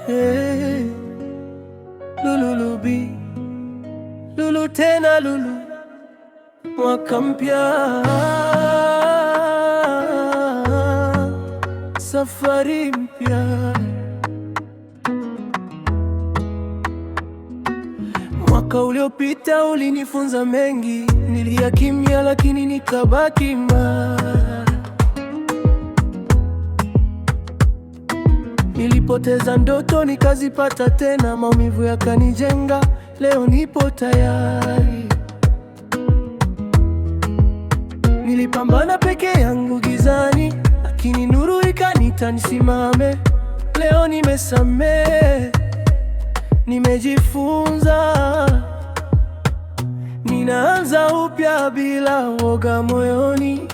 Hey, Lulubi, Lulu tena Lulu, mwaka mpya, safari mpya. Mwaka uliopita ulinifunza mengi, nilia kimya lakini nikabaki imara. Nilipoteza ndoto nikazipata tena, maumivu yakanijenga, leo nipo tayari. Nilipambana peke yangu gizani, lakini nuru ikanita nisimame. Leo nimesamehe, nimejifunza, ninaanza upya bila woga moyoni.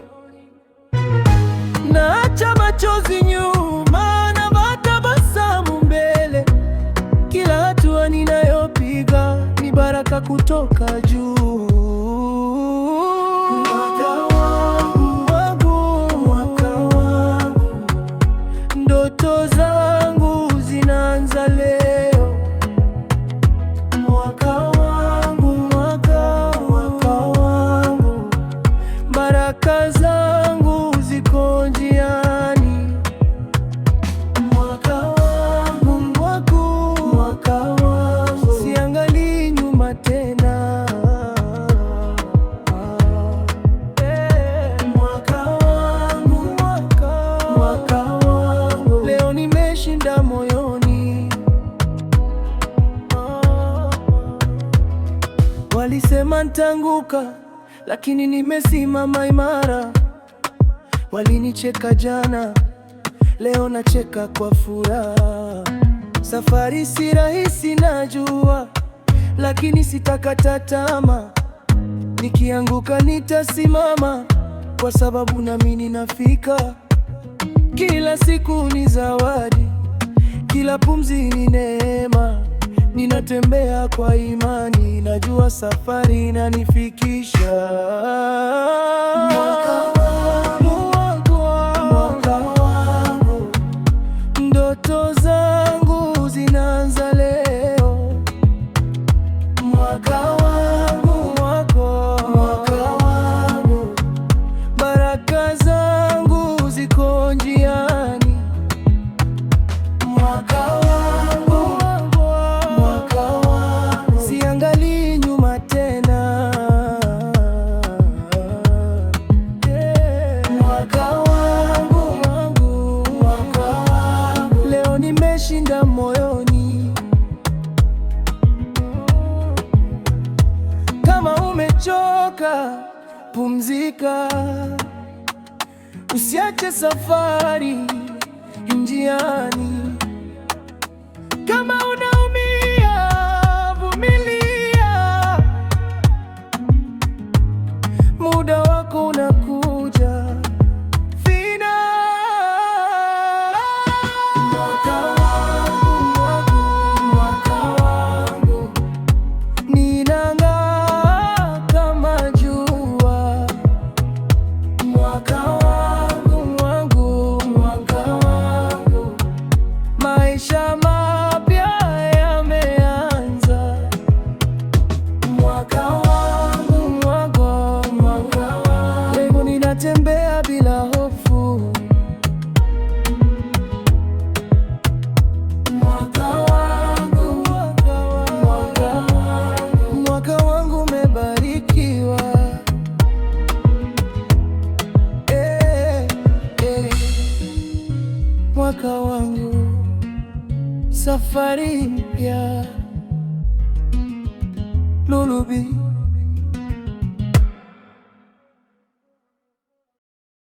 Naacha machozi nyuma, natabasamu mbele. Kila hatua ninayopiga ni baraka kutoka juu. Ndoto zangu zinaanza leo. Mwaka wangu, baraka zangu ziko njiani. Mwaka wangu, siangalii nyuma tena. Mwaka wangu, leo nimeshinda moyoni. Walisema nitaanguka, lakini nimesimama imara. Walinicheka jana, leo nacheka kwa furaha. Safari si rahisi najua, lakini sitakata tamaa. Nikianguka nitasimama, kwa sababu naamini nafika. Kila siku ni zawadi, kila pumzi ni neema. Ninatembea kwa imani, najua safari inanifikisha. Mwaka wangu, ndoto zangu zinaanza leo. Mwaka wangu, baraka zangu ziko njiani. Mwaka wangu, siangalii nyuma tena. Mwaka wangu, leo nimeshinda moyoni. Kama umechoka, pumzika, usiache safari njiani. Kama unaumia, vumilia, muda wako unakuja. Fina. Mwaka wangu, ninang'aa kama jua. Mwaka wangu, maisha mapya yameanza. Mwaka wangu, leo ninatembea bila hofu. Mwaka wangu umebarikiwa. Mwaka wangu, safari mpya. Lulubi.